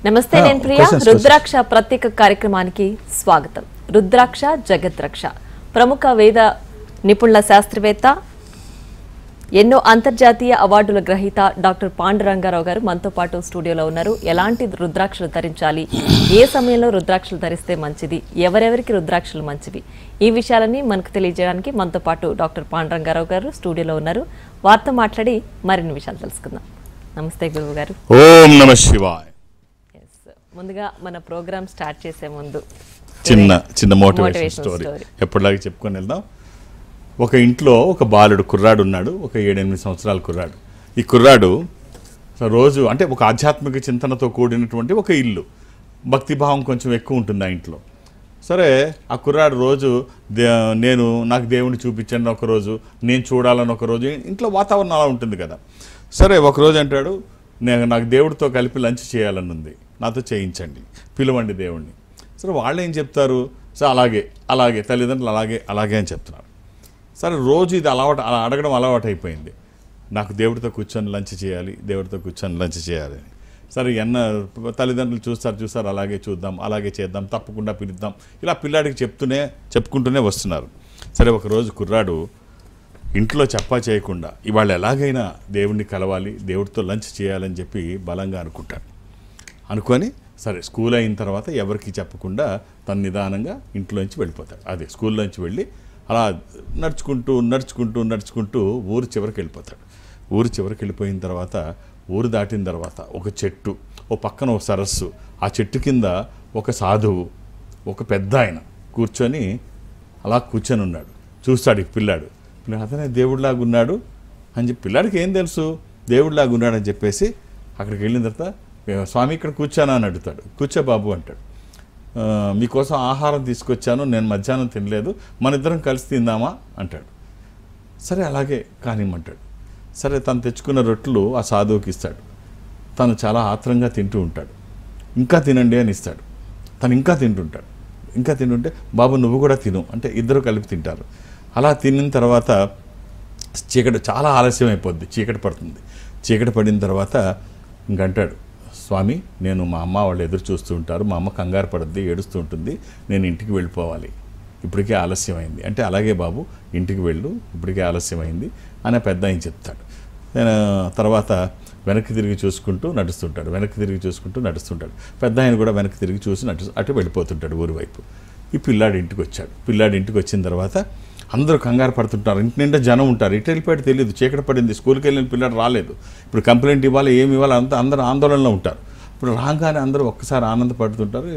నమస్తే, నేను ప్రియా. రుద్రాక్ష ప్రత్యేక కార్యక్రమానికి స్వాగతం. రుద్రాక్ష జగద్రక్ష. ప్రముఖ వేద నిపుణుల శాస్త్రవేత్త, ఎన్నో అంతర్జాతీయ అవార్డుల గ్రహీత డాక్టర్ పాండురంగారావు గారు మనతో పాటు స్టూడియోలో ఉన్నారు. ఎలాంటి రుద్రాక్షలు ధరించాలి, ఏ సమయంలో రుద్రాక్షలు ధరిస్తే మంచిది, ఎవరెవరికి రుద్రాక్షలు మంచివి, ఈ విషయాలని మనకు తెలియజేయడానికి మనతో పాటు డాక్టర్ పాండురంగారావు గారు స్టూడియోలో ఉన్నారు. వారితో మాట్లాడి మరిన్ని విషయాలు తెలుసుకుందాం. నమస్తే గురువు గారు. ఓం నమః శివాయ. ముందుగా మన ప్రోగ్రామ్ స్టార్ట్ చేసే ముందు చిన్న మోటివేషన్ స్టోరీ ఎప్పటిలాగా చెప్పుకొని వెళ్దాం. ఒక ఇంట్లో ఒక బాలుడు కుర్రాడు ఉన్నాడు, ఒక 7-8 సంవత్సరాల కుర్రాడు. ఈ కుర్రాడు రోజు అంటే ఒక ఆధ్యాత్మిక చింతనతో కూడినటువంటి ఒక ఇల్లు, భక్తిభావం కొంచెం ఎక్కువ ఉంటుంది ఆ ఇంట్లో. సరే, ఆ కుర్రాడు రోజు నాకు దేవుని చూపించండి ఒకరోజు, నేను చూడాలని ఒకరోజు, ఇంట్లో వాతావరణం అలా ఉంటుంది కదా. సరే, ఒకరోజు అంటాడు, నాకు దేవుడితో కలిపి లంచ్ చేయాలని ఉంది, నాతో చేయించండి, పిలవండి దేవుణ్ణి. సరే, వాళ్ళు ఏం చెప్తారు, సో అలాగే తల్లిదండ్రులు అలాగే అని చెప్తున్నారు. సరే, రోజు ఇది అలా అడగడం అలవాటు అయిపోయింది. నాకు దేవుడితో కూర్చొని లంచ్ చేయాలి అని. సరే, తల్లిదండ్రులు చూస్తారు, అలాగే చూద్దాం, అలాగే చేద్దాం, తప్పకుండా పిలుద్దాం, ఇలా పిల్లాడికి చెప్పుకుంటూనే వస్తున్నారు. సరే, ఒకరోజు కుర్రాడు ఇంట్లో చేయకుండా ఇవాళ ఎలాగైనా దేవుణ్ణి కలవాలి, దేవుడితో లంచ్ చేయాలని చెప్పి బలంగా అనుకొని సరే, స్కూల్ అయిన తర్వాత ఎవరికి చెప్పకుండా తను నిదానంగా ఇంట్లోంచి వెళ్ళిపోతాడు. అదే స్కూల్లోంచి వెళ్ళి అలా నడుచుకుంటూ ఊరు చివరికి వెళ్ళిపోతాడు. ఊరు చివరికి వెళ్ళిపోయిన తర్వాత, ఊరు దాటిన తర్వాత ఒక చెట్టు, ఓ పక్కన ఒక సరస్సు, ఆ చెట్టు కింద ఒక సాధువు, ఒక పెద్ద ఆయన కూర్చొని ఉన్నాడు. చూస్తాడు ఈ పిల్లాడు, అతనే దేవుడిలాగా ఉన్నాడు అని చెప్పి, పిల్లాడికి ఏం తెలుసు దేవుడిలాగా ఉన్నాడు అని చెప్పేసి అక్కడికి వెళ్ళిన తర్వాత, స్వామి ఇక్కడ కూర్చానా అని అడుగుతాడు. కూర్చో బాబు అంటాడు. మీకోసం ఆహారం తీసుకొచ్చాను, నేను మధ్యాహ్నం తినలేదు, మన ఇద్దరం కలిసి తిందామా అంటాడు. సరే, అలాగే కానిమ్మంటాడు. సరే, తను తెచ్చుకున్న రొట్టెలు ఆ సాధువుకి ఇస్తాడు. తను చాలా ఆత్రంగా తింటూ ఉంటాడు. ఇంకా తినండి అని ఇస్తాడు. తను ఇంకా తింటుంటే బాబు నువ్వు కూడా తిను అంటే ఇద్దరు కలిపి తింటారు. అలా తిన్న తర్వాత చాలా ఆలస్యం అయిపోద్ది, చీకటి పడుతుంది. చీకటి పడిన తర్వాత ఇంకంటాడు, స్వామి నేను మా అమ్మ వాళ్ళు ఎదురు చూస్తూ ఉంటారు, మా అమ్మ కంగారు పడుద్ది, ఏడుస్తూ ఉంటుంది, నేను ఇంటికి వెళ్ళిపోవాలి, ఇప్పటికే ఆలస్యమైంది అంటే. అలాగే బాబు ఇంటికి వెళ్ళు, ఇప్పటికే ఆలస్యమైంది అని పెద్ద ఆయన చెప్తాడు. నేను తర్వాత వెనక్కి తిరిగి చూసుకుంటూ నడుస్తుంటాడు. పెద్ద ఆయన కూడా వెనక్కి తిరిగి చూసి అటు వెళ్ళిపోతుంటాడు ఊరి వైపు. ఈ పిల్లాడి ఇంటికి వచ్చిన తర్వాత అందరూ కంగారు పడుతుంటారు. ఇంటి నిండా జనం ఉంటారు. ఇటు వెళ్ళిపోయాడు తెలియదు, చీకటి పడింది, స్కూల్కి వెళ్ళిన పిల్లాడు రాలేదు, ఇప్పుడు కంప్లైంట్ ఇవ్వాలి, ఏమి ఇవ్వాలి, అందరూ ఆందోళనలో ఉంటారు. ఇప్పుడు రాగానే అందరూ ఒక్కసారి ఆనందపడుతుంటారు.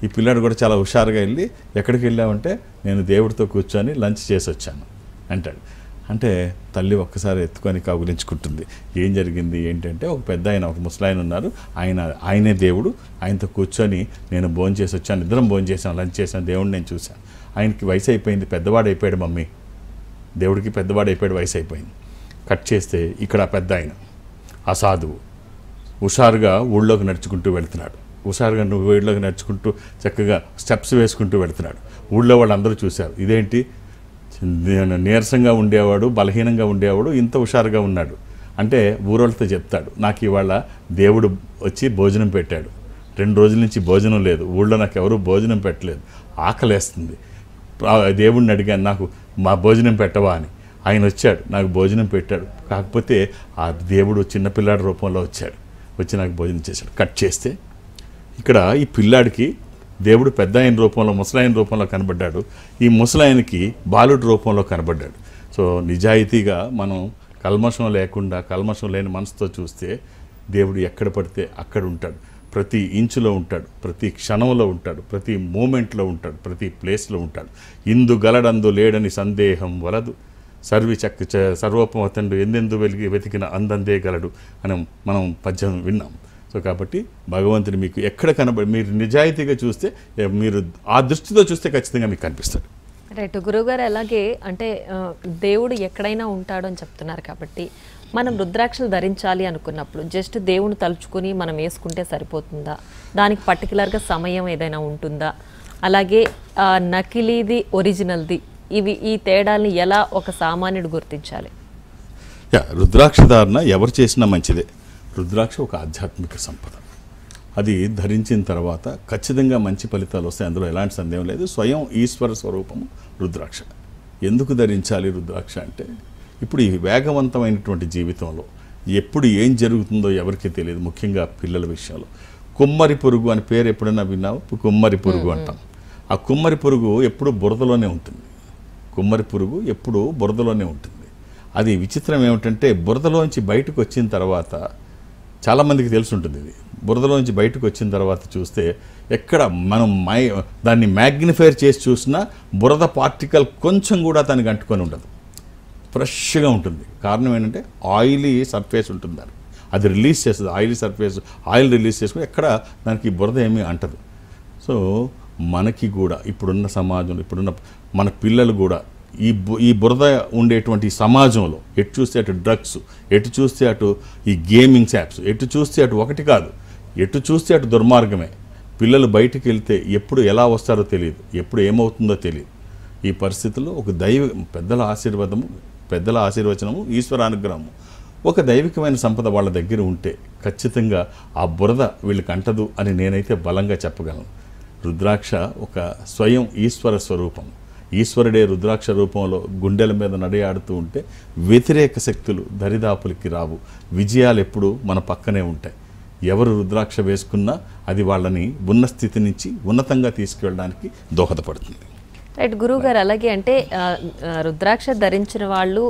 ఈ పిల్లాడు కూడా చాలా హుషారుగా వెళ్ళి, ఎక్కడికి వెళ్ళామంటే నేను దేవుడితో కూర్చొని లంచ్ చేసి వచ్చాను అంటాడు. అంటే తల్లి ఒక్కసారి ఎత్తుకొని కౌగిలించుకుంటుంది. ఏం జరిగింది ఏంటంటే, ఒక పెద్ద ఆయన, ఒక ముసలాయన ఉన్నారు, ఆయనే దేవుడు, ఆయనతో కూర్చొని నేను భోంచేసి వచ్చాను, ఇద్దరం భోంచేసాను, లంచ్ చేశాను, దేవుడిని నేను చూశాను, ఆయనకి వయసు అయిపోయింది, పెద్దవాడు అయిపోయాడు మమ్మీ, దేవుడికి పెద్దవాడు అయిపోయాడు, వయసు అయిపోయింది. కట్ చేస్తే ఇక్కడ పెద్ద ఆయన, ఆ సాధువు హుషారుగా ఊళ్ళోకి నడుచుకుంటూ చక్కగా స్టెప్స్ వేసుకుంటూ వెళ్తున్నాడు. ఊళ్ళో వాళ్ళందరూ చూశారు, ఇదేంటి నీరసంగా ఉండేవాడు, బలహీనంగా ఉండేవాడు, ఇంత హుషారుగా ఉన్నాడు అంటే ఊరోళ్ళతో చెప్తాడు, నాకు ఇవాళ దేవుడు వచ్చి భోజనం పెట్టాడు, 2 రోజుల నుంచి భోజనం లేదు, ఊళ్ళో నాకు ఎవరూ భోజనం పెట్టలేదు, ఆకలేస్తుంది, దేవుడిని అడిగాను నాకు మా భోజనం పెట్టవా అని. ఆయన వచ్చాడు, నాకు భోజనం పెట్టాడు, కాకపోతే ఆ దేవుడు చిన్నపిల్లాడి రూపంలో వచ్చి నాకు భోజనం చేశాడు. కట్ చేస్తే ఇక్కడ ఈ పిల్లాడికి దేవుడు పెద్ద ఆయన రూపంలో, ముసలాయన రూపంలో కనబడ్డాడు, ఈ ముసలాయనకి బాలుడి రూపంలో కనబడ్డాడు. సో నిజాయితీగా మనం కల్మషం లేని మనసుతో చూస్తే దేవుడు ఎక్కడ పడితే అక్కడ ఉంటాడు, ప్రతి ఇంచులో ఉంటాడు, ప్రతి క్షణంలో ఉంటాడు, ప్రతి మూమెంట్లో ఉంటాడు, ప్రతి ప్లేస్లో ఉంటాడు. ఇందు గలడందు లేడని సందేహం వలదు, సర్వోపమతండు ఎందెందు వెతికిన అందందే గలడు అని మనం పద్యం విన్నాం. సో కాబట్టి భగవంతుడు మీకు ఎక్కడ మీరు నిజాయితీగా చూస్తే, మీరు ఆ దృష్టితో చూస్తే ఖచ్చితంగా మీకు కనిపిస్తాడు. రైట్ గురువుగారు. అలాగే అంటే దేవుడు ఎక్కడైనా ఉంటాడు అని చెప్తున్నారు కాబట్టి, మనం రుద్రాక్షలు ధరించాలి అనుకున్నప్పుడు జస్ట్ దేవుని తలుచుకుని మనం వేసుకుంటే సరిపోతుందా, దానికి పర్టికులర్గా సమయం ఏదైనా ఉంటుందా, అలాగే నకిలీది ఒరిజినల్ది ఈ తేడాల్ని ఎలా ఒక సామాన్యుడు గుర్తించాలి? రుద్రాక్ష ధారణ ఎవరు చేసినా మంచిదే. రుద్రాక్ష ఒక ఆధ్యాత్మిక సంపద. అది ధరించిన తర్వాత ఖచ్చితంగా మంచి ఫలితాలు వస్తాయి, అందులో ఎలాంటి సందేహం లేదు. స్వయం ఈశ్వర స్వరూపము రుద్రాక్ష. ఎందుకు ధరించాలి రుద్రాక్ష అంటే, ఇప్పుడు ఈ వేగవంతమైనటువంటి జీవితంలో ఎప్పుడు ఏం జరుగుతుందో ఎవరికీ తెలియదు, ముఖ్యంగా పిల్లల విషయంలో. కుమ్మరి పురుగు అని పేరు ఎప్పుడైనా విన్నావు? కుమ్మరి పురుగు అంటాం. ఆ కుమ్మరి పురుగు ఎప్పుడు బురదలోనే ఉంటుంది. కుమ్మరి పురుగు ఎప్పుడు బురదలోనే ఉంటుంది. అది విచిత్రం ఏమిటంటే, బురదలోంచి బయటకు వచ్చిన తర్వాత, చాలామందికి తెలిసి ఉంటుంది ఇది, బురదలోంచి బయటకు వచ్చిన తర్వాత చూస్తే ఎక్కడ మనం దాన్ని మ్యాగ్నిఫైర్ చేసి చూసినా బురద పార్టికల్ కొంచెం కూడా దానికి అంటుకొని ఉండదు, ఫ్రెష్గా ఉంటుంది. కారణం ఏంటంటే ఆయిలీ సర్ఫేస్ ఉంటుంది, అది రిలీజ్ చేస్తుంది, ఆయిలీ సర్ఫేస్ ఆయిల్ రిలీజ్ చేసుకుని ఎక్కడ దానికి బురద ఏమీ అంటదు. సో మనకి కూడా ఇప్పుడున్న సమాజంలో, ఇప్పుడున్న మన పిల్లలు కూడా ఈ బురద ఉండేటువంటి సమాజంలో ఎటు చూస్తే అటు డ్రగ్స్, ఎటు చూస్తే అటు ఈ గేమింగ్స్ యాప్స్, ఎటు చూస్తే అటు ఒకటి కాదు, ఎటు చూస్తే అటు దుర్మార్గమే. పిల్లలు బయటికి వెళ్తే ఎప్పుడు ఎలా వస్తారో తెలియదు, ఎప్పుడు ఏమవుతుందో తెలియదు. ఈ పరిస్థితుల్లో ఒక పెద్దల ఆశీర్వచనము, ఈశ్వరానుగ్రహము, ఒక దైవికమైన సంపద వాళ్ళ దగ్గర ఉంటే ఖచ్చితంగా ఆ బురద వీళ్ళకి అంటదు అని నేనైతే బలంగా చెప్పగలను. రుద్రాక్ష ఒక స్వయం ఈశ్వర స్వరూపం. ఈశ్వరుడే రుద్రాక్ష రూపంలో గుండెల మీద నడయాడుతూ ఉంటే వ్యతిరేక శక్తులు దరిదాపులకి రావు, విజయాలు ఎప్పుడూ మన పక్కనే ఉంటాయి. ఎవరు రుద్రాక్ష వేసుకున్నా అది వాళ్ళని ఉన్న స్థితి నుంచి ఉన్నతంగా తీసుకెళ్ళడానికి దోహదపడుతుంది. రైట్ గురువు గారు, అలాగే అంటే రుద్రాక్ష ధరించిన వాళ్ళు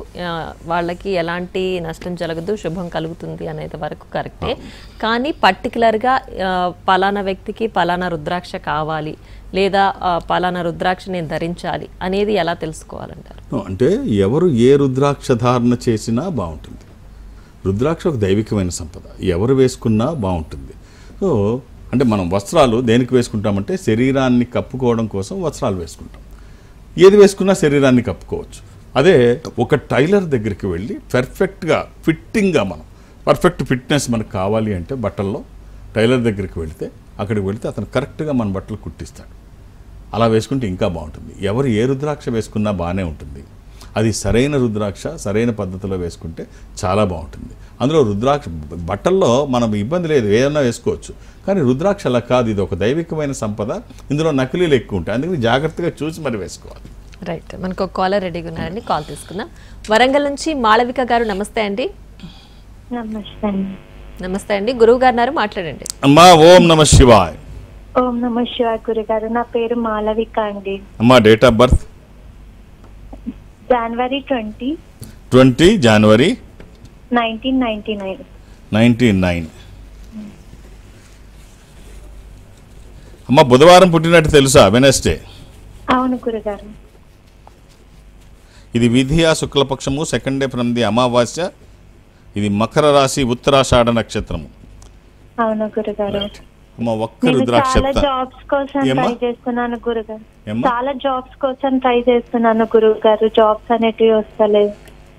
వాళ్ళకి ఎలాంటి నష్టం జరగదు, శుభం కలుగుతుంది అనేది వరకు కరెక్టే. కానీ పర్టికులర్గా పలానా వ్యక్తికి పలానా రుద్రాక్ష కావాలి, లేదా పలానా రుద్రాక్ష నేను ధరించాలి అనేది ఎలా తెలుసుకోవాలంటారు? అంటే ఎవరు ఏ రుద్రాక్ష ధారణ చేసినా బాగుంటుంది. రుద్రాక్ష ఒక దైవికమైన సంపద, ఎవరు వేసుకున్నా బాగుంటుంది. సో అంటే మనం వస్త్రాలు దేనికి వేసుకుంటామంటే శరీరాన్ని కప్పుకోవడం కోసం వస్త్రాలు వేసుకుంటాం. ఏది వేసుకున్నా శరీరాన్ని కప్పుకోవచ్చు. అదే ఒక టైలర్ దగ్గరికి వెళ్ళి పర్ఫెక్ట్గా ఫిట్టింగ్గా పర్ఫెక్ట్ ఫిట్నెస్ మనకు కావాలి అంటే బట్టల్లో టైలర్ దగ్గరికి అక్కడికి వెళితే అతను కరెక్ట్గా మన బట్టలు కుట్టిస్తాడు. అలా వేసుకుంటే ఇంకా బాగుంటుంది. ఎవరు ఏ రుద్రాక్ష వేసుకున్నా బాగానే ఉంటుంది. అది సరైన రుద్రాక్ష సరైన పద్ధతిలో వేసుకుంటే చాలా బాగుంటుంది. అందులో రుద్రాక్ష బట్టల్లో మనం ఇబ్బంది లేదు, ఏదైనా వేసుకోవచ్చు. కానీ రుద్రాక్ష అలా కాదు, ఇది ఒక దైవికమైన సంపద, ఇందులో నకిలీలు ఎక్కువ ఉంటాయి, అందుకని జాగ్రత్తగా చూసి మరి వేసుకోవాలి. రైట్, మనకు ఒక కాలర్ రెడీగా ఉన్నారండి, కాల్ తీసుకుందాం. వరంగల్ నుంచి మాళవిక గారు, నమస్తే అండి. నమస్తే అండి, గురువు గారు మాట్లాడండి. అమ్మా ఓం నమ శివాయ. ఓం నమ శివాయ గురుగారు, నా పేరు మాళవిక అండి. అమ్మా డేట్ ఆఫ్ బర్త్? జనవరి 20 జనవరి 1999. అమ్మ బుధవారం పుట్టినట్టు తెలుసా? వెనస్డే. అవును గురుగారు. ఇది విధియా శుక్లపక్షము, సెకండ్ డే ఫ్రమ్ ది అమావాస్య. ఇది మకర రాశి, ఉత్తరాషాఢ నక్షత్రము. అవును గురుగారు. అమ్మ ఒక్క రుద్రాక్ష. చాలా జాబ్స్ కోసం ట్రై చేస్తున్నాను గురుగారు. చాలా జాబ్స్ కోసం ట్రై చేస్తున్నాను గురుగారు. జాబ్స్ అనేటివి వస్తలేవు,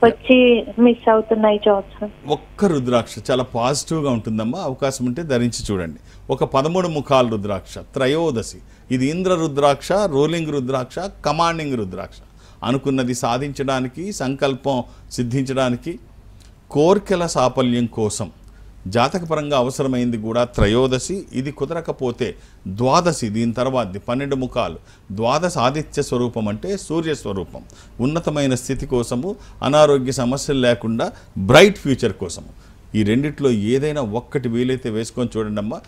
వచ్చి మిస్ అవుతున్నాయి జాబ్స్. ఒక్క రుద్రాక్ష చాలా పాజిటివ్గా ఉంటుందమ్మా. అవకాశం ఉంటే ధరించి చూడండి. ఒక 13 ముఖాల రుద్రాక్ష, త్రయోదశి. ఇది ఇంద్ర రుద్రాక్ష, రోలింగ్ రుద్రాక్ష, కమాండింగ్ రుద్రాక్ష. అనుకున్నది సాధించడానికి, సంకల్పం సిద్ధించడానికి, కోర్కెల సాఫల్యం కోసం జాతకపరంగా అవసరమైంది కూడా త్రయోదశి. ఇది కుదరకపోతే ద్వాదశి, దీని తర్వాత 12 ముఖాలు. ద్వాదశ ఆదిత్య స్వరూపం అంటే సూర్య స్వరూపం. ఉన్నతమైన స్థితి కోసము, అనారోగ్య సమస్యలు లేకుండా బ్రైట్ ఫ్యూచర్ కోసము. ఈ రెండిట్లో ఏదైనా ఒక్కటి వీలైతే వేసుకొని చూడండి అమ్మా.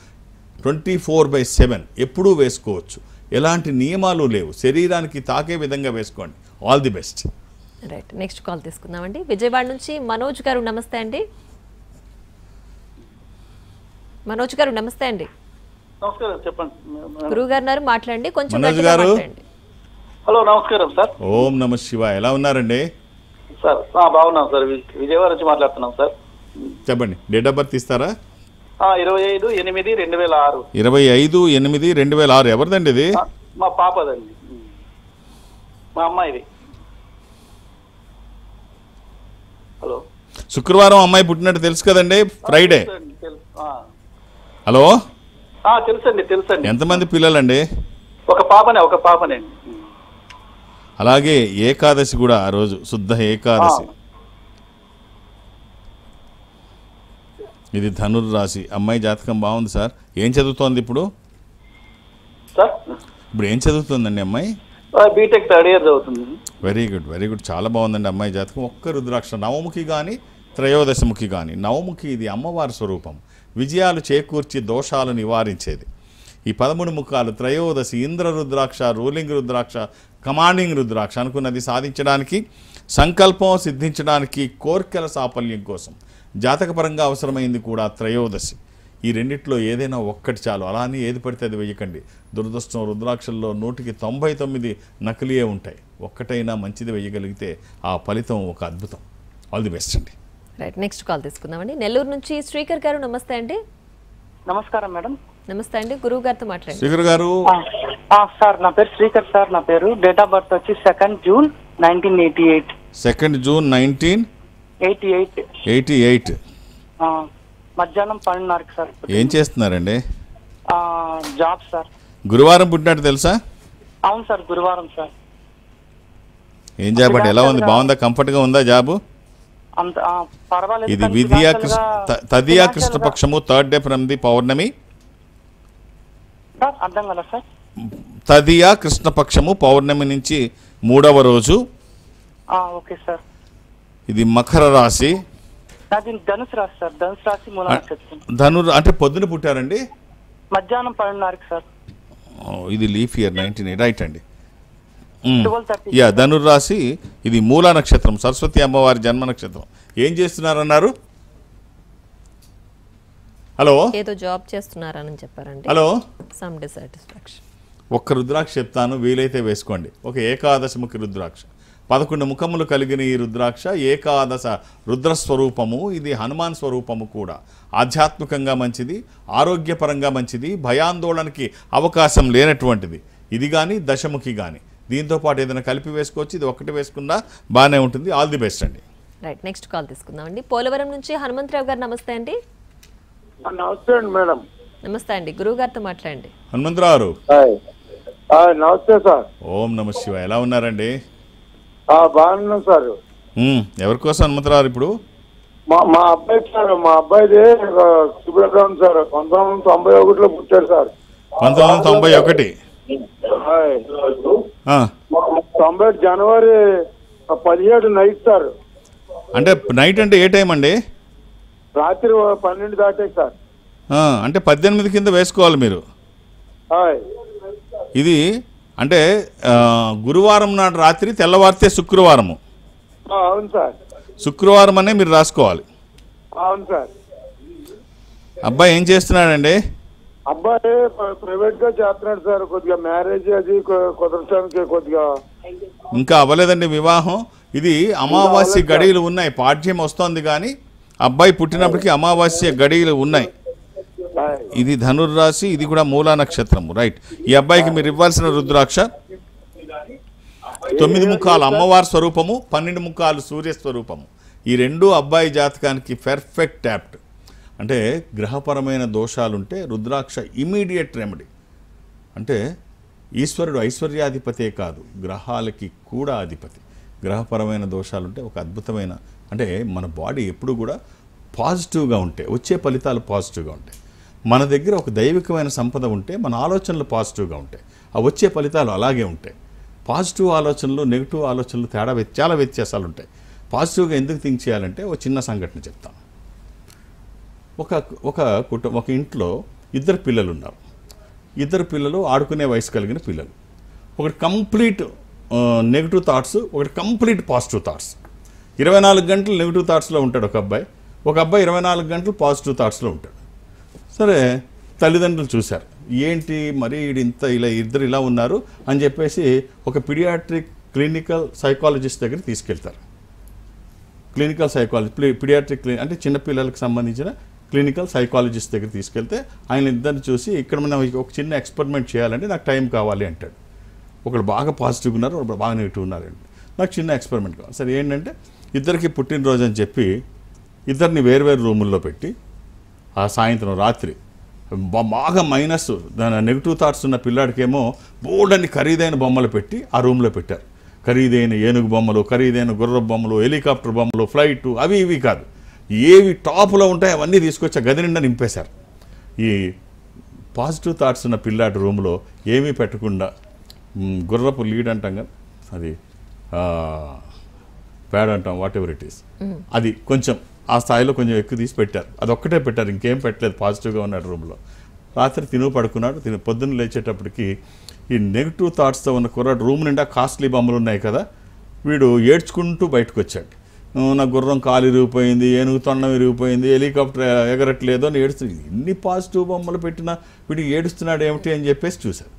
24/7 ఎప్పుడూ వేసుకోవచ్చు, ఎలాంటి నియమాలు లేవు, శరీరానికి తాకే విధంగా వేసుకోండి. All the best. Right, next call తీసుకుందామండి. విజయవాడ నుంచి మనోజ్ గారు, నమస్తే అండి. మనోజ్ గారు నమస్తే అండి. నమస్కారం, చెప్పండి. గురువు గారు మాట్లాడండి, కొంచెం మనోజ్ గారు. హలో, నమస్కారం సార్. ఓం నమ శివాయ. ఎలా ఉన్నారండి సార్? బాగున్నాం సార్, విజయవాడ నుంచి మాట్లాడుతున్నాం సార్. చెప్పండి, డేట్ ఆఫ్ బర్త్ ఇస్తారా? 25/8/2006. 25/8/2006. ఎవరిదండి ఇది? మా పాపదండి, మా అమ్మాయిది. హలో, శుక్రవారం అమ్మాయి పుట్టినట్టు తెలుసు కదండి, ఫ్రైడే. హలో, తెలుసండి. ఎంతమంది పిల్లలండి? ఒక పాపనే. అలాగే ఏకాదశి కూడా ఆ రోజు, శుద్ధ ఏకాదశి. ఇది ధనుర్రాశి. అమ్మాయి జాతకం బాగుంది సార్. ఏం చదువుతోంది ఇప్పుడు? సార్ ఇప్పుడు ఏం చదువుతుందండి అమ్మాయి? బీటెక్ థర్డ్ ఇయర్ చదువుతుంది. Very good, very good. చాలా బాగుందండి అమ్మాయి జాతకం. ఒక్క రుద్రాక్ష, నవముఖి కానీ త్రయోదశముఖి కానీ. నవముఖి ఇది అమ్మవారి స్వరూపం, విజయాలు చేకూర్చి దోషాలు నివారించేది. ఈ 13 ముఖాలు త్రయోదశి ఇంద్ర రుద్రాక్ష, రూలింగ్ రుద్రాక్ష, కమాండింగ్ రుద్రాక్ష. అనుకున్నది సాధించడానికి, సంకల్పం సిద్ధించడానికి, కోర్కెల సాఫల్యం కోసం జాతకపరంగా అవసరమైంది కూడా త్రయోదశి. ఈ రెండిట్లో ఏదైనా ఒక్కటి చాలు. అలానే ఏది పడితే అది వెయ్యకండి. దురదృష్టం రుద్రాక్షల్లో 100కి 99 నకిలీయే ఉంటాయి. ఒక్కటైనా మంచిది వెయ్యగలిగితే ఆ ఫలితం ఒక అద్భుతం. ఆల్ ది బెస్ట్ అండి. రైట్, నెక్స్ట్ కాల్ తీసుకుందామండి. నెల్లూరు నుంచి శ్రీకర్ గారు. నమస్తే అండి. నమస్కారం మేడం. నమస్తే అండి, గురువు గారితో మాట్లాడండి. శ్రీకర్ గారు. సార్ నా పేరు శ్రీకర్ సార్. నా పేరు డేట్ ఆఫ్ బర్త్ వచ్చి 2nd June 1988. 2nd June 1988. మధ్యాహ్నం 12:30 సార్. ఏం చేస్తున్నారండి? Job sir. గురువారం పుట్టినట్టు తెలుసా? అవును సార్, గురువారం సార్. ఏం జాబ్ అంటే ఎలా ఉంది? బాగుందా? కంఫర్ట్గా ఉందా జాబు? అంత పర్వాలేదు. ఇది విద్యా తదియా కృష్ణపక్షము, 3rd day ఫ్రమ్ ది పౌర్ణమి. అర్థం కదా సార్? తదియా కృష్ణపక్షము, పౌర్ణమి నుంచి 3వ రోజు. Okay sir. ఇది మకర రాశి. అది ధనుసు రాశి సార్. ధనుసు రాశి మూల నక్షత్రం. అంటే పొద్దున పుట్టారండి? మధ్యాహ్నం 12:30 సార్. ఇది లీఫ్ ఇయర్ 19 రైట్ అండి. 12:30. యా, ధనుర్రాశి. ఇది మూలా నక్షత్రం, సరస్వతి అమ్మవారి జన్మ నక్షత్రం. ఏం చేస్తున్నారన్నారు? హలో, ఏదో జాబ్ చేస్తున్నారని చెప్పారండి. Hello, some dissatisfaction. ఒక్క రుద్రాక్ష చెప్తాను, వీలైతే వేసుకోండి. ఒక ఏకాదశముఖి రుద్రాక్ష. 11 ముఖములు కలిగిన ఈ రుద్రాక్ష ఏకాదశ రుద్రస్వరూపము. ఇది హనుమాన్ స్వరూపము కూడా. ఆధ్యాత్మికంగా మంచిది, ఆరోగ్యపరంగా మంచిది, భయాందోళనకి అవకాశం లేనటువంటిది. ఇది కానీ దశముఖి కానీ. దీంతో పాటు ఏదైనా కలిపి వేసుకోవచ్చు. ఇది ఒకటి వేసుకున్నా బాగానే ఉంటుంది. ఆల్ ది బెస్ట్ అండి. రైట్, నెక్స్ట్ కాల్ తీసుకుందామండి. పోలవరం నుంచి హనుమంతరావు గారు. నమస్తే అండి. నమస్తే అండి మేడం. నమస్తే అండి, గురువు గారితో మాట్లాడండి. హనుమంతరావు. నమస్తే సార్. ఓం నమ శివ. ఎలా ఉన్నారండి? బాగున్నాం సార్. ఎవరి కోసం హనుమంతరావు ఇప్పుడు? మా అబ్బాయి సార్. మా అబ్బాయిది శుభ్రగ్రహం సార్. 1991లో పుట్టాడు సార్. 1991. 90 జనవరి 17 నైట్ సార్. అంటే నైట్ అంటే ఏ టైం అండి? రాత్రి 12 దాటే సార్. అంటే 18 కింద వేసుకోవాలి మీరు. ఇది అంటే గురువారం నాడు రాత్రి, తెల్లవారితే శుక్రవారము. అవును సార్. శుక్రవారం అనే మీరు రాసుకోవాలి. అవును సార్. అబ్బాయి ఏం చేస్తున్నాడండి? అబ్బాయి ప్రైవేట్ గా చేస్తున్నాడు సార్. కొద్దిగా మ్యారేజ్ అది కుదరడానికి కొద్దిగా ఇంకా అవ్వలేదండి వివాహం. ఇది అమావాస్య గడియలు ఉన్నాయి. పాఠ్యం వస్తోంది కానీ అబ్బాయి పుట్టినప్పటికీ అమావాస్య గడియలు ఉన్నాయి. ఇది ధనుర్రాశి. ఇది కూడా మూలా నక్షత్రము. రైట్. ఈ అబ్బాయికి మీరు ఇవ్వాల్సిన రుద్రాక్ష 9 ముఖాలు అమ్మవారి స్వరూపము, 12 ముఖాలు సూర్య స్వరూపము. ఈ రెండు అబ్బాయి జాతకానికి పర్ఫెక్ట్ యాప్ట్. అంటే గ్రహపరమైన దోషాలుంటే రుద్రాక్ష ఇమీడియట్ రెమెడీ. అంటే ఈశ్వరుడు ఐశ్వర్యాధిపతే కాదు, గ్రహాలకి కూడా అధిపతి. గ్రహపరమైన దోషాలుంటే ఒక అద్భుతమైన, అంటే మన బాడీ ఎప్పుడు కూడా పాజిటివ్గా ఉంటే వచ్చే ఫలితాలు పాజిటివ్గా ఉంటాయి. మన దగ్గర ఒక దైవికమైన సంపద ఉంటే మన ఆలోచనలు పాజిటివ్గా ఉంటాయి, ఆ వచ్చే ఫలితాలు అలాగే ఉంటాయి. పాజిటివ్ ఆలోచనలు, నెగిటివ్ ఆలోచనలు తేడా చాలా వ్యత్యాసాలు ఉంటాయి. పాజిటివ్గా ఎందుకు థింక్ చేయాలంటే ఒక చిన్న సంఘటన చెప్తాను. ఒక ఇంట్లో 2 పిల్లలు ఉన్నారు. 2 పిల్లలు ఆడుకునే వయసు కలిగిన పిల్లలు. ఒకటి కంప్లీట్ నెగిటివ్ థాట్స్, ఒకటి కంప్లీట్ పాజిటివ్ థాట్స్. 24 గంటలు నెగిటివ్ థాట్స్లో ఉంటాడు ఒక అబ్బాయి. ఒక అబ్బాయి 24 గంటలు పాజిటివ్ థాట్స్లో ఉంటాడు. సరే, తల్లిదండ్రులు చూశారు, ఏంటి మరి ఇద్దరు ఇలా ఉన్నారు అని చెప్పేసి ఒక క్లినికల్ సైకాలజిస్ట్ దగ్గరికి తీసుకెళ్తారు. క్లినికల్ సైకాలజీ, అంటే చిన్నపిల్లలకు సంబంధించిన క్లినికల్ సైకాలజిస్ట్ దగ్గర తీసుకెళ్తే ఆయన ఇద్దరిని చూసి, ఇక్కడ మనం ఒక చిన్న ఎక్స్పెరిమెంట్ చేయాలంటే నాకు టైం కావాలి అంటాడు. ఒకళ్ళు బాగా పాజిటివ్గా ఉన్నారు, ఒకళ్ళు బాగా నెగిటివ్ ఉన్నారండి. నాకు చిన్న ఎక్స్పెరిమెంట్ కావాలి. సరే ఏంటంటే, ఇద్దరికి పుట్టినరోజు అని చెప్పి ఇద్దరిని వేరువేరు రూముల్లో పెట్టి ఆ సాయంత్రం రాత్రి బాగా మైనస్ నెగిటివ్ థాట్స్ ఉన్న పిల్లాడికేమో బోల్డని ఖరీదైన బొమ్మలు పెట్టి ఆ రూమ్లో పెట్టారు. ఖరీదైన ఏనుగు బొమ్మలు, ఖరీదైన గుర్ర బొమ్మలు, హెలికాప్టర్ బొమ్మలు, ఫ్లైట్, అవి ఇవి కాదు, ఏవి టాప్లో ఉంటాయో అవన్నీ తీసుకొచ్చి ఆ గది నిండా నింపేశారు. ఈ పాజిటివ్ థాట్స్ ఉన్న పిల్లాడి రూమ్లో ఏమీ పెట్టకుండా గుర్రపు లీడ్ అంటాం కదా, అది ప్యాడ్ అంటాం, వాట్ ఎవర్ ఇట్ ఈస్, అది కొంచెం ఆ స్థాయిలో కొంచెం ఎక్కువ తీసి పెట్టారు. అది ఒక్కటే పెట్టారు, ఇంకేం పెట్టలేదు. పాజిటివ్గా ఉన్నాడు రూమ్లో. రాత్రి పడుకున్నాడు. పొద్దున్న లేచేటప్పటికి ఈ నెగిటివ్ థాట్స్తో ఉన్న కుర్రాడు రూమ్ నిండా కాస్ట్లీ బొమ్మలు ఉన్నాయి కదా, వీడు ఏడ్చుకుంటూ బయటకు వచ్చాడు. నా గుర్రం కాలు ఇరిగిపోయింది, ఏనుగు తొండం ఇరిగిపోయింది, హెలికాప్టర్ ఎగరట్లేదు అని ఏడుస్తుంది. ఎన్ని పాజిటివ్ బొమ్మలు పెట్టినా వీడు ఏడుస్తున్నాడు ఏమిటి అని చెప్పేసి చూశారు.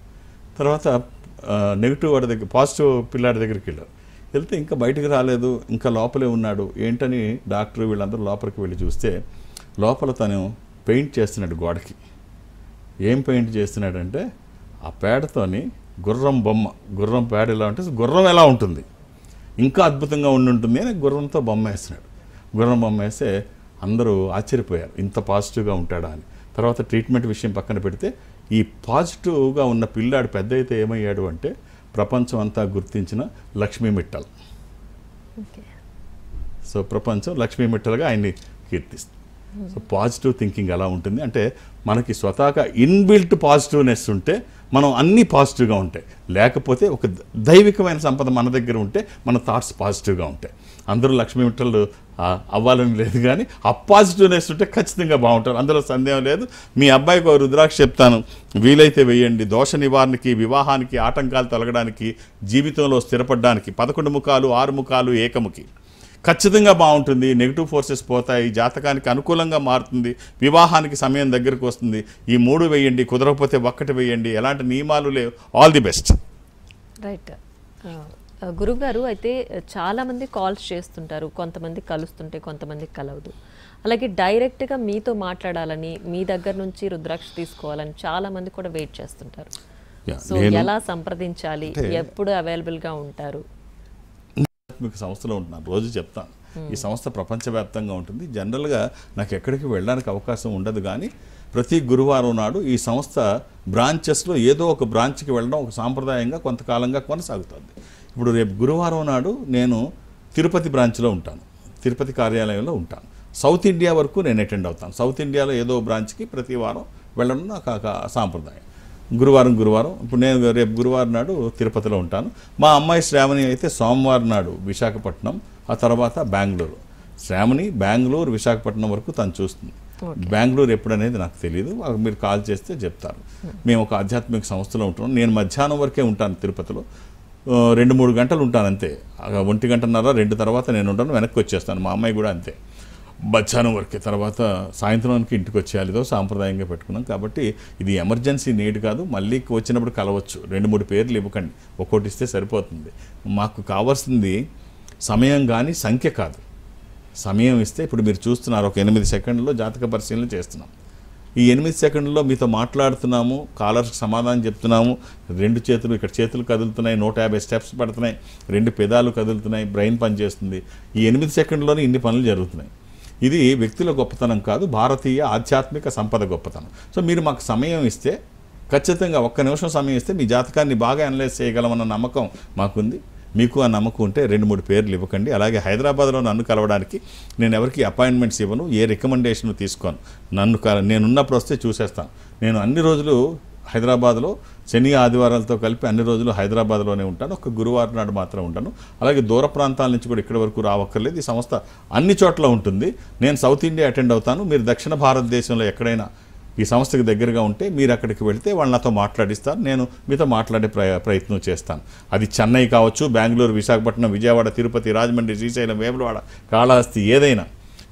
తర్వాత నెగిటివ్ వాడి దగ్గర, పాజిటివ్ పిల్లాడి దగ్గరికి వెళ్ళారు. వెళ్తే ఇంకా బయటకు రాలేదు, ఇంకా లోపలే ఉన్నాడు. ఏంటని డాక్టర్ వీళ్ళందరూ లోపలికి వెళ్ళి చూస్తే లోపల తను పెయింట్ చేస్తున్నాడు గోడకి. ఏం పెయింట్ చేస్తున్నాడంటే ఆ పేడతోని గుర్రం బొమ్మ, గుర్రం పేడ ఎలా ఉంటుంది, గుర్రం ఎలా ఉంటుంది ఇంకా అద్భుతంగా ఉంటుంది అని గుర్రంతో బొమ్మ వేస్తున్నాడు. గుర్రం బొమ్మ వేస్తే అందరూ ఆశ్చర్యపోయారు, ఇంత పాజిటివ్గా ఉంటాడా అని. తర్వాత ట్రీట్మెంట్ విషయం పక్కన పెడితే ఈ పాజిటివ్గా ఉన్న పిల్లాడు పెద్ద అయితే ఏమయ్యాడు అంటే ప్రపంచం అంతా గుర్తించిన లక్ష్మీ మిట్టల్. సో ప్రపంచం లక్ష్మీ మిట్టల్గా ఆయన్ని కీర్తిస్తుంది. సో పాజిటివ్ థింకింగ్ ఎలా ఉంటుంది అంటే మనకి స్వతహాగా ఇన్బిల్ట్ పాజిటివ్నెస్ ఉంటే మనం అన్నీ పాజిటివ్గా ఉంటాయి. లేకపోతే ఒక దైవికమైన సంపద మన దగ్గర ఉంటే మన థాట్స్ పాజిటివ్గా ఉంటాయి. అందరూ లక్ష్మీ మిట్టలు అవ్వాలని లేదు, కానీ ఆ పాజిటివ్నెస్ ఉంటే ఖచ్చితంగా బాగుంటారు, అందులో సందేహం లేదు. మీ అబ్బాయికి ఒక రుద్రాక్ష చెప్తాను, వీలైతే వేయండి. దోష నివారణకి, వివాహానికి, ఆటంకాలు తొలగడానికి, జీవితంలో స్థిరపడడానికి 11 ముఖాలు, 6 ముఖాలు, ఏకముఖి ఖచ్చితంగా బాగుంటుంది. నెగిటివ్ ఫోర్సెస్ పోతాయి, జాతకానికి అనుకూలంగా మారుతుంది, వివాహానికి సమయం దగ్గరకు వస్తుంది. ఈ 3 వేయండి, కుదరకపోతే ఒక్కటి వేయండి, ఎలాంటి నియమాలు లేవు. All the best. రైట్ గురుగారు, అయితే చాలామంది కాల్స్ చేస్తుంటారు, కొంతమంది కలుస్తుంటే కొంతమంది కలవదు. అలాగే డైరెక్ట్గా మీతో మాట్లాడాలని, మీ దగ్గర నుంచి రుద్రాక్ష తీసుకోవాలని చాలామంది కూడా వెయిట్ చేస్తుంటారు. సో ఎలా సంప్రదించాలి, ఎప్పుడు అవైలబుల్గా ఉంటారు? మీకు సంస్థలో ఉంటున్నాను, రోజు చెప్తాను. ఈ సంస్థ ప్రపంచవ్యాప్తంగా ఉంటుంది. జనరల్గా నాకు ఎక్కడికి వెళ్ళడానికి అవకాశం ఉండదు, కానీ ప్రతి గురువారం నాడు ఈ సంస్థ బ్రాంచెస్లో ఏదో ఒక బ్రాంచ్కి వెళ్ళడం ఒక సాంప్రదాయంగా కొంతకాలంగా కొనసాగుతుంది. ఇప్పుడు రేపు గురువారం నాడు నేను తిరుపతి బ్రాంచ్లో ఉంటాను, తిరుపతి కార్యాలయంలో ఉంటాను. సౌత్ ఇండియా వరకు నేను అటెండ్ అవుతాను. సౌత్ ఇండియాలో ఏదో బ్రాంచ్కి ప్రతి వారం వెళ్ళడం నాకు సాంప్రదాయం. గురువారం ఇప్పుడు నేను రేపు గురువారం నాడు తిరుపతిలో ఉంటాను. మా అమ్మాయి శ్రావణి అయితే సోమవారం నాడు విశాఖపట్నం, ఆ తర్వాత బెంగళూరు. శ్రావణి బెంగళూరు, విశాఖపట్నం వరకు తను చూస్తుంది. బెంగళూరు ఎప్పుడనేది నాకు తెలియదు, మీరు కాల్ చేస్తే చెప్తారు. మేము ఒక ఆధ్యాత్మిక సంస్థలో ఉంటున్నాం. నేను మధ్యాహ్నం వరకే ఉంటాను తిరుపతిలో, 2-3 గంటలు ఉంటాను అంతే. 1 గంటన్నర 2 తర్వాత నేను ఉంటాను, వెనక్కి వచ్చేస్తాను. మా అమ్మాయి కూడా అంతే, మధ్యాహ్నం వరకే. తర్వాత సాయంత్రానికి ఇంటికి వచ్చేయాలిదో సాంప్రదాయంగా పెట్టుకున్నాం. కాబట్టి ఇది ఎమర్జెన్సీ నీడ్ కాదు, మళ్ళీ వచ్చినప్పుడు కలవచ్చు. 2-3 పేర్లు ఇవ్వకండి, ఒక్కోటి ఇస్తే సరిపోతుంది. మాకు కావాల్సింది సమయం కానీ సంఖ్య కాదు. సమయం ఇస్తే ఇప్పుడు మీరు చూస్తున్నారు, ఒక 8 సెకండ్లో జాతక పరిశీలన చేస్తున్నాం. ఈ 8 సెకండ్లలో మీతో మాట్లాడుతున్నాము, కాలర్స్కి సమాధానం చెప్తున్నాము. 2 చేతులు ఇక్కడ చేతులు కదులుతున్నాయి, 150 స్టెప్స్ పడుతున్నాయి, 2 పెదాలు కదులుతున్నాయి, బ్రెయిన్ పనిచేస్తుంది. ఈ 8 సెకండ్లోనే ఇన్ని పనులు జరుగుతున్నాయి. ఇది వ్యక్తుల గొప్పతనం కాదు, భారతీయ ఆధ్యాత్మిక సంపద గొప్పతనం. సో మీరు మాకు సమయం ఇస్తే, ఖచ్చితంగా 1 నిమిషం సమయం ఇస్తే మీ జాతకాన్ని బాగా అనలైజ్ చేయగలమన్న నమ్మకం మాకుంది. మీకు ఆ నమ్మకం ఉంటే 2-3 పేర్లు ఇవ్వకండి. అలాగే హైదరాబాద్లో నన్ను కలవడానికి నేను ఎవరికి అపాయింట్మెంట్స్ ఇవ్వను, ఏ రికమెండేషన్ తీసుకోను. నేనున్నప్పుడు వస్తే చూసేస్తాను. నేను అన్ని రోజులు హైదరాబాద్లో, శని ఆదివారాలతో కలిపి అన్ని రోజులు హైదరాబాద్లోనే ఉంటాను. ఒక గురువారం నాడు మాత్రం ఉంటాను. అలాగే దూర ప్రాంతాల నుంచి కూడా ఇక్కడి వరకు రావక్కర్లేదు. ఈ సంస్థ అన్ని చోట్ల ఉంటుంది. నేను సౌత్ ఇండియా అటెండ్ అవుతాను. మీరు దక్షిణ భారతదేశంలో ఎక్కడైనా ఈ సంస్థకి దగ్గరగా ఉంటే మీరు అక్కడికి వెళితే వాళ్ళు నాతో మాట్లాడిస్తారు, నేను మీతో మాట్లాడే ప్రయత్నం చేస్తాను. అది చెన్నై కావచ్చు, బెంగళూరు, విశాఖపట్నం, విజయవాడ, తిరుపతి, రాజమండ్రి, శ్రీశైలం, వేములవాడ, కాళహస్తి, ఏదైనా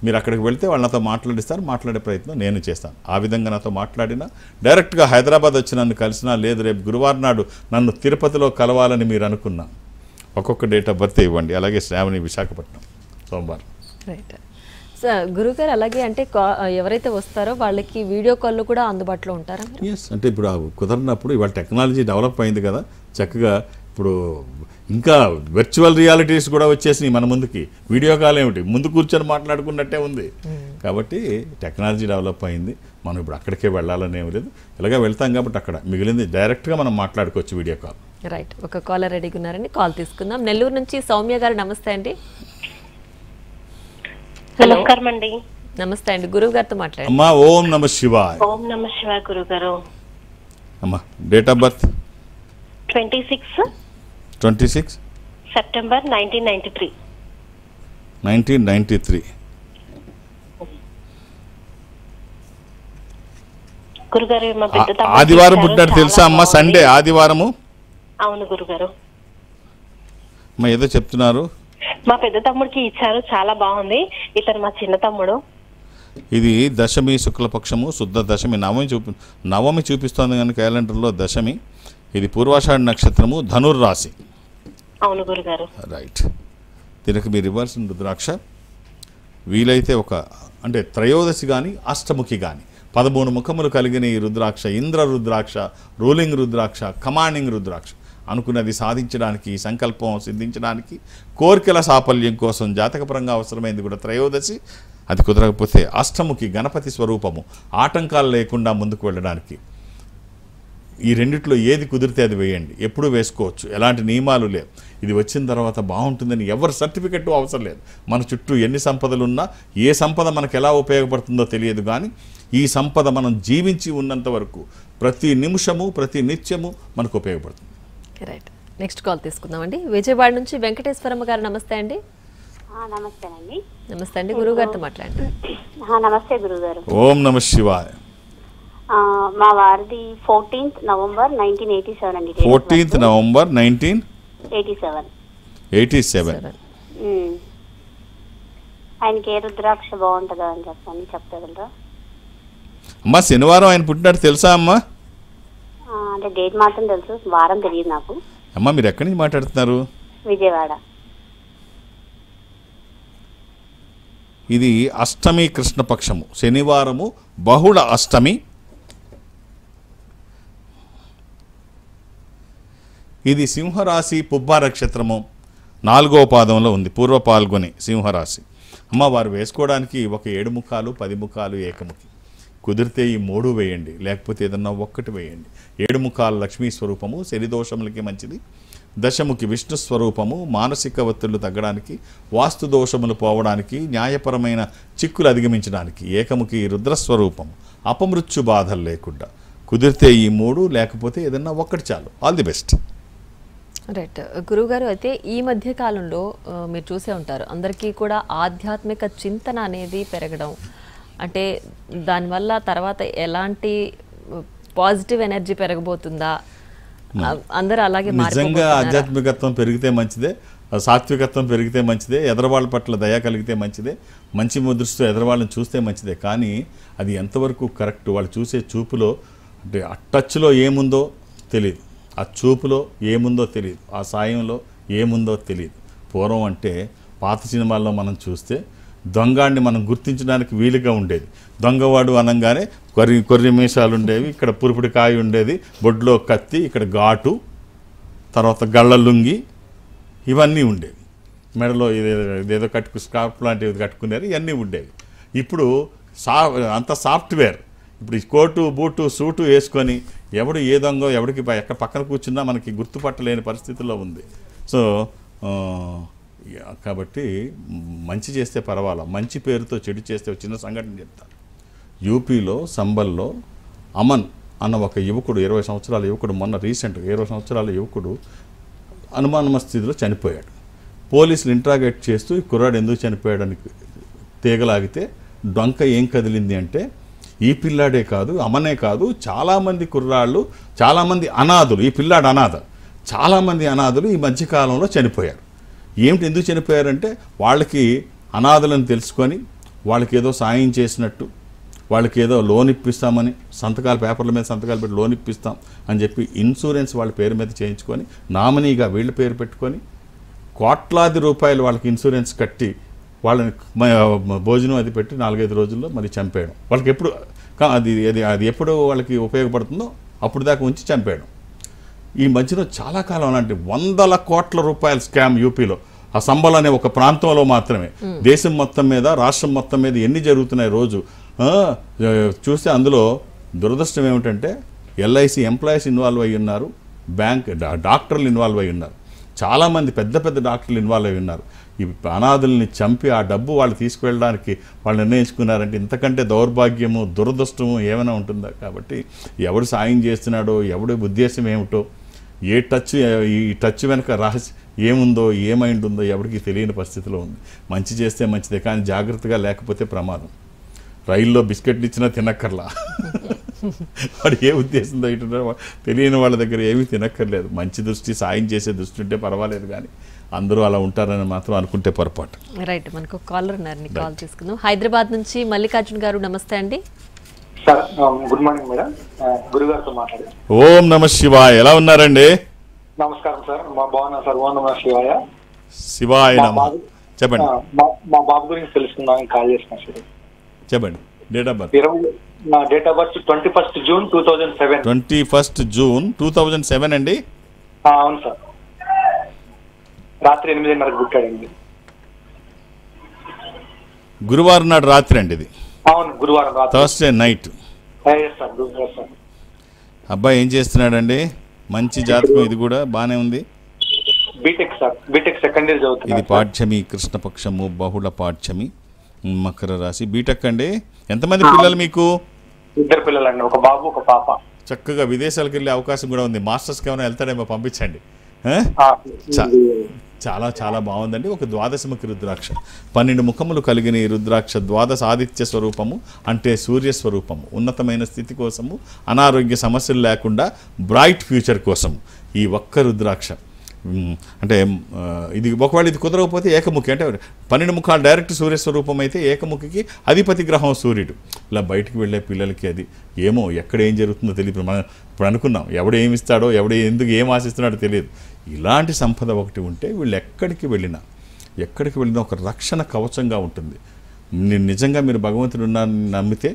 మీరు అక్కడికి వెళ్తే వాళ్ళు నాతో మాట్లాడిస్తారు, మాట్లాడే ప్రయత్నం నేను చేస్తాను. ఆ విధంగా నాతో మాట్లాడినా, డైరెక్ట్గా హైదరాబాద్ వచ్చి నన్ను కలిసినా, లేదు రేపు గురువారం నాడు నన్ను తిరుపతిలో కలవాలని మీరు అనుకున్నా, ఒక్కొక్క డేట్ ఆఫ్ బర్త్ ఇవ్వండి. అలాగే శ్రావణి విశాఖపట్నం సోమవారం. Right sir. గురుగారు, అలాగే అంటే ఎవరైతే వస్తారో వాళ్ళకి వీడియో కాల్లో కూడా అందుబాటులో ఉంటారా? ఎస్, అంటే ఇప్పుడు కుదరినప్పుడు ఇవాళ టెక్నాలజీ డెవలప్ అయింది కదా, చక్కగా ఇప్పుడు ఇంకా వర్చువల్ రియాలిటీస్ కూడా వచ్చేసినాయి మన ముందుకి. వీడియో కాల్ ఏమిటి, ముందు కూర్చొని మాట్లాడుకున్నట్టే ఉంది. కాబట్టి టెక్నాలజీ డెవలప్ అయింది, మనం ఇప్పుడు అక్కడికే వెళ్ళాలని ఏమి లేదు. ఇలాగే వెళ్తాం కాబట్టి అక్కడ మిగిలింది డైరెక్ట్గా మనం మాట్లాడుకోవచ్చు వీడియో కాల్. రైట్, ఒక కాలర్ రెడీగా ఉన్నారండి, కాల్ తీసుకుందాం. నెల్లూరు నుంచి సౌమ్య గారు, నమస్తే అండి. నమస్కారం అండి. నమస్తే అండి, గురువు గారితో మాట్లాడండి. అమ్మా ఓం నమ శివాయ. ఓం నమ శివాయ గురువు గారు. అమ్మా డేట్ ఆఫ్ బర్త్ 26 సెప్టెంబర్ 1993. గురుగారు మా పెద్ద తమ్ముడు ఆదివారం పుట్టినట్టు తెలుసా అమ్మా? సండే ఆదివారము. అవును గురుగారు. అమ్మా ఏదో చెప్తున్నారు. మా పెద్ద తమ్ముడికి ఇచ్చారు, చాలా బాగుంది. ఇతను మా చిన్న తమ్ముడు. ఇది దశమి శుక్లపక్షము శుద్ధ దశమి నవమి చూపిస్తోంది కానీ క్యాలెండర్లో దశమి. ఇది పూర్వాషాఢ నక్షత్రము, ధనుర్రాశి. అవును గురుగారు. రైట్. దీనికి మీరు ఇవ్వాల్సిన రుద్రాక్ష వీలైతే అంటే త్రయోదశి కానీ అష్టముఖి కానీ 13 ముఖములు కలిగిన ఈ రుద్రాక్ష ఇంద్ర రుద్రాక్ష, రూలింగ్ రుద్రాక్ష, కమాండింగ్ రుద్రాక్ష. అనుకున్నది సాధించడానికి, సంకల్పం సిద్ధించడానికి, కోరికల సాఫల్యం కోసం జాతకపరంగా అవసరమైంది కూడా త్రయోదశి. అది కుదరకపోతే అష్టముఖి గణపతి స్వరూపము, ఆటంకాలు లేకుండా ముందుకు వెళ్ళడానికి. ఈ రెండిట్లో ఏది కుదిరితే అది వేయండి, ఎప్పుడు వేసుకోవచ్చు, ఎలాంటి నియమాలు లేవు. ఇది వచ్చిన తర్వాత బాగుంటుందని ఎవరి సర్టిఫికెట్ అవసరం లేదు. మన చుట్టూ ఎన్ని సంపదలున్నా ఏ సంపద మనకు ఎలా ఉపయోగపడుతుందో తెలియదు, కానీ ఈ సంపద మనం జీవించి ఉన్నంత వరకు ప్రతి నిమిషము ప్రతి నిత్యము మనకు ఉపయోగపడుతుంది. రైట్, నెక్స్ట్ కాల్ తీసుకుందామండి. విజయవాడ నుంచి వెంకటేశ్వరమ్మ గారు. నమస్తే అండి. నమస్తేనండి. నమస్తే అండి, గురువు గారితో మాట్లాడండి. నమస్తే గురువు గారు. ఓం నమ శివాయ. మా వారిది 14th నవంబర్ 1987 అండి. 14th November 1987. ఆయనకి ఏ రుద్రాక్ష బాగుంటుందో అని చెప్తారా? అమ్మా శనివారం ఆయన పుట్టినట్టు తెలుసా అమ్మా? అంటే డేట్ మాత్రం తెలుసు, వారం తెలియదు నాకు. అమ్మా మీరు ఎక్కడి నుంచి మాట్లాడుతున్నారు? విజయవాడ. ఇది అష్టమి కృష్ణపక్షము, శనివారము, బహుళ అష్టమి. ఇది సింహరాశి, పుబ్బ నక్షత్రము, 4వ పాదంలో ఉంది. పూర్వ పాల్గొని సింహరాశి. అమ్మ వారు వేసుకోవడానికి ఒక 7 ముఖాలు, 10 ముఖాలు, ఏకముఖి. కుదిరితే ఈ 3 వేయండి, లేకపోతే ఏదన్నా ఒక్కటి వేయండి. 7 ముఖాలు లక్ష్మీ స్వరూపము, శనిదోషములకి మంచిది. దశముఖి విష్ణు స్వరూపము, మానసిక ఒత్తిళ్లు తగ్గడానికి, వాస్తు దోషములు పోవడానికి, న్యాయపరమైన చిక్కులు అధిగమించడానికి. ఏకముఖి రుద్రస్వరూపము, అపమృత్యు బాధలు లేకుండా. కుదిరితే ఈ 3, లేకపోతే ఏదన్నా ఒక్కటి చాలు. All the best. రైట్ గురువుగారు, అయితే ఈ మధ్య కాలంలో మీరు చూసే ఉంటారు, అందరికీ కూడా ఆధ్యాత్మిక చింతన అనేది పెరగడం, అంటే దానివల్ల తర్వాత ఎలాంటి పాజిటివ్ ఎనర్జీ పెరగబోతుందా? అందరూ అలాగే నిజంగా ఆధ్యాత్మికత్వం పెరిగితే మంచిదే, సాత్వికత్వం పెరిగితే మంచిదే, ఎదరవాళ్ళ పట్ల దయ కలిగితే మంచిదే, మంచి దృష్టితో ఎదరవాళ్ళని చూస్తే మంచిదే. కానీ అది ఎంతవరకు కరెక్ట్? వాళ్ళు చూసే చూపులో, అంటే ఆ టచ్లో ఏముందో తెలియదు, ఆ చూపులో ఏముందో తెలియదు, ఆ సాయంలో ఏముందో తెలియదు. పూర్వం అంటే పాత సినిమాల్లో మనం చూస్తే దొంగాడిని మనం గుర్తించడానికి వీలుగా ఉండేది. దొంగవాడు అనగానే కొర్రి మీసాలు ఉండేవి, ఇక్కడ పురుపుడి కాయ ఉండేది, బొడ్లో కత్తి, ఇక్కడ ఘాటు, తర్వాత గళ్ళ లుంగి, ఇవన్నీ ఉండేవి. మెడలో ఇదేదో స్కార్ఫ్ లాంటివి కట్టుకునేది, ఇవన్నీ ఉండేవి. ఇప్పుడు అంత సాఫ్ట్వేర్. ఇప్పుడు ఈ కోటు బూటు సూటు వేసుకొని ఎవడు ఏ దొంగ ఎవడికి ఎక్కడ పక్కన కూర్చున్నా మనకి గుర్తుపట్టలేని పరిస్థితుల్లో ఉంది. సో కాబట్టి మంచి చేస్తే పర్వాలా, మంచి పేరుతో చెడు చేస్తే చిన్న సంఘటన చెప్తాను. యూపీలో సంబల్లో అమన్ అన్న ఒక యువకుడు, 20 సంవత్సరాల యువకుడు, మొన్న రీసెంట్గా 20 సంవత్సరాల యువకుడు అనుమానమ స్థితిలో చనిపోయాడు. పోలీసులు ఇంట్రాగేట్ చేస్తూ ఈ కుర్రాడు ఎందుకు చనిపోయాడని తీగలాగితే డొంక ఏం కదిలింది అంటే, ఈ పిల్లాడే కాదు, అమనే కాదు, చాలామంది కుర్రాళ్ళు, చాలామంది అనాథులు, ఈ పిల్లాడు అనాథ, చాలామంది అనాథులు ఈ మధ్యకాలంలో చనిపోయారు. ఏమిటి, ఎందుకు చనిపోయారంటే వాళ్ళకి అనాథలను తెలుసుకొని వాళ్ళకి ఏదో సాయం చేసినట్టు, వాళ్ళకి ఏదో లోన్ ఇప్పిస్తామని పేపర్ల మీద సంతకాలు పెట్టి లోన్ ఇప్పిస్తాం అని చెప్పి ఇన్సూరెన్స్ వాళ్ళ పేరు మీద చేయించుకొని నామినీగా వీళ్ళ పేరు పెట్టుకొని కోట్లాది రూపాయలు వాళ్ళకి ఇన్సూరెన్స్ కట్టి వాళ్ళని భోజనం అది పెట్టి 4-5 రోజుల్లో మరి చంపేయడం. వాళ్ళకి ఎప్పుడు అది ఎప్పుడు వాళ్ళకి ఉపయోగపడుతుందో అప్పుడు దాకా ఉంచి చంపేయడం. ఈ మధ్యలో చాలా కాలం అలాంటి 100ల కోట్ల రూపాయల స్కామ్ యూపీలో, ఆ సంబల్ అనే ఒక ప్రాంతంలో మాత్రమే. దేశం మొత్తం మీద, రాష్ట్రం మొత్తం మీద ఎన్ని జరుగుతున్నాయి రోజు చూస్తే అందులో దురదృష్టం ఏమిటంటే LIC ఎంప్లాయీస్ ఇన్వాల్వ్ అయ్యి ఉన్నారు, బ్యాంక్ డాక్టర్లు ఇన్వాల్వ్ అయ్యి ఉన్నారు. చాలామంది పెద్ద పెద్ద డాక్టర్లు ఇన్వాల్వ్ అయి ఉన్నారు. ఈ అనాథుల్ని చంపి ఆ డబ్బు వాళ్ళు తీసుకువెళ్ళడానికి వాళ్ళు నిర్ణయించుకున్నారంటే ఇంతకంటే దౌర్భాగ్యము దురదృష్టము ఏమైనా ఉంటుందా? కాబట్టి ఎవడు సాయం చేస్తున్నాడో, ఎవడి ఉద్దేశం ఏమిటో, ఈ టచ్ వెనక రహస్యం ఏముందో, ఏమైంటుందో ఎవరికి తెలియని పరిస్థితిలో ఉంది. మంచి చేస్తే మంచిదే, కానీ జాగ్రత్తగా లేకపోతే ప్రమాదం. రైల్లో బిస్కెట్లు ఇచ్చినా తినక్కర్లా. వాడు ఏ ఉద్దేశంతో ఇటున్నారో తెలియని వాళ్ళ దగ్గర ఏమీ తినక్కర్లేదు. మంచి దృష్టి, సాయం చేసే దృష్టి ఉంటే పర్వాలేదు, కానీ అందరూ అలా ఉంటారని మాత్రం అనుకుంటే పొరపాటు. రైట్, మనకు కాలర్ ఉన్నారని కాల్ తీసుకుందాం. హైదరాబాద్ నుంచి మల్లికార్జున్ గారు, నమస్తే అండి. సార్ గుడ్ మార్నింగ్ మేడం, గురుగారితో మాట్లాడి. ఓం నమ శివాయ, ఎలా ఉన్నారండి? నమస్కారం సార్, బాగున్నా సార్. ఓం నమ శివాయ. శివాయ నమః. చెప్పండి. మా బాబు గురించి తెలుసుకుందామని కాల్ చేసిన సార్. చెప్పండి. Date of birth? Date of birth 21st June 2007. 21st June 2007 అండి. అవును సార్, రాత్రి 8:30కు పుట్టాడండి. గురువారం నాడు రాత్రి అండి ఇది. అవును, గురువారం రాత్రి, థర్స్డే నైట్. సార్. అబ్బాయి ఏం చేస్తున్నాడండి? మంచి జాతకం, ఇది కూడా బాగానే ఉంది. BTech sir, BTech second year చదువుతున్నాడు. ఇది పాఠ్యమి, కృష్ణపక్షము, బహుళ పాఠ్యమి, మకర రాశి, బీటెక్ అండి. ఎంతమంది పిల్లలు మీకు? 2 పిల్లలండి, ఒక బాబు ఒక పాప. చక్కగా విదేశాలకు వెళ్ళే అవకాశం కూడా ఉంది. మాస్టర్స్కి ఏమైనా వెళ్తాడేమో, పంపించండి. చాలా చాలా బాగుందండి. ఒక ద్వాదశముఖి రుద్రాక్ష, 12 ముఖములు కలిగిన ఈ రుద్రాక్ష ద్వాదశ ఆదిత్య స్వరూపము, అంటే సూర్య స్వరూపము. ఉన్నతమైన స్థితి కోసము, అనారోగ్య సమస్యలు లేకుండా బ్రైట్ ఫ్యూచర్ కోసము ఈ ఒక్క రుద్రాక్ష. అంటే ఇది ఒకవేళ ఇది కుదరకపోతే ఏకముఖి, అంటే 12 ముఖాలు డైరెక్ట్ సూర్యస్వరూపం అయితే ఏకముఖికి అధిపతి గ్రహం సూర్యుడు. ఇలా బయటికి వెళ్ళే పిల్లలకి అది ఏమో ఎక్కడ ఏం జరుగుతుందో తెలియదు. మనం ఇప్పుడు అనుకున్నాం, ఎవడు ఏమిస్తాడో, ఎవడు ఎందుకు ఏం ఆశిస్తున్నాడో తెలియదు. ఇలాంటి సంపద ఒకటి ఉంటే వీళ్ళు ఎక్కడికి వెళ్ళినా ఒక రక్షణ కవచంగా ఉంటుంది. నిజంగా మీరు భగవంతుడు ఉన్నారని నమ్మితే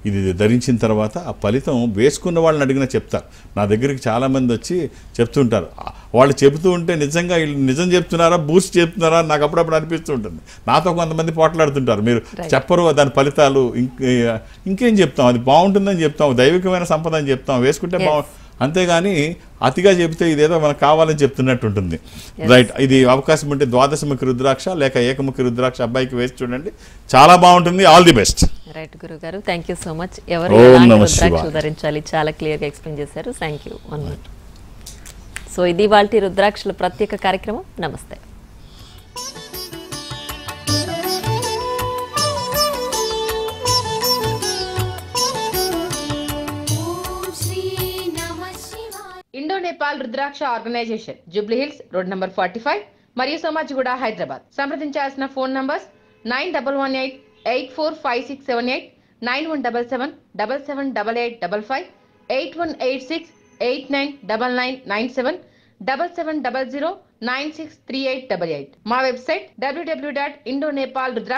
ఇది ధరించిన తర్వాత ఆ ఫలితం వేసుకున్న వాళ్ళని అడిగినా చెప్తారు. నా దగ్గరికి చాలామంది వచ్చి చెప్తుంటారు. వాళ్ళు చెబుతూ ఉంటే నిజంగా వీళ్ళు నిజం చెప్తున్నారా, బూస్ట్ చెప్తున్నారా నాకు అప్పుడప్పుడు అనిపిస్తూ ఉంటుంది. నాతో కొంతమంది పోట్లాడుతుంటారు, మీరు చెప్పరు దాని ఫలితాలు, ఇంకేం చెప్తాం, అది బాగుంటుందని చెప్తాం, దైవికమైన సంపద అని చెప్తాం, వేసుకుంటే అంతేగాని అతిగా చెబితే ఇదేదో మనకు కావాలని చెప్తున్నట్టు ఉంటుంది. రైట్, ఇది అవకాశం ఉంటే ద్వాదశముఖి రుద్రాక్ష లేక ఏకముఖి రుద్రాక్ష అబ్బాయికి వేసి చూడండి, చాలా బాగుంటుంది. All the best. రైట్ గురువు గారు, థ్యాంక్ యూ సో మచ్. ఎవరు రుద్రాక్ష ధరించాలి చాలా క్లియర్గా ఎక్స్ప్లెయిన్ చేశారు. Thank you. సో ఇది వాళ్ళ రుద్రాక్షల ప్రత్యేక కార్యక్రమం. నమస్తే. Indo Nepal Rudraksha organisation, Jubilee Hills, road number 45 మరియు సోమాజిగూడ, హైదరాబాద్. సంప్రదించాల్సిన ఫోన్ నంబర్స్ 9118845678, 9177778855, 8186899997, 7700963888. మా వెబ్సైట్ www.indonepalrudraksha.com.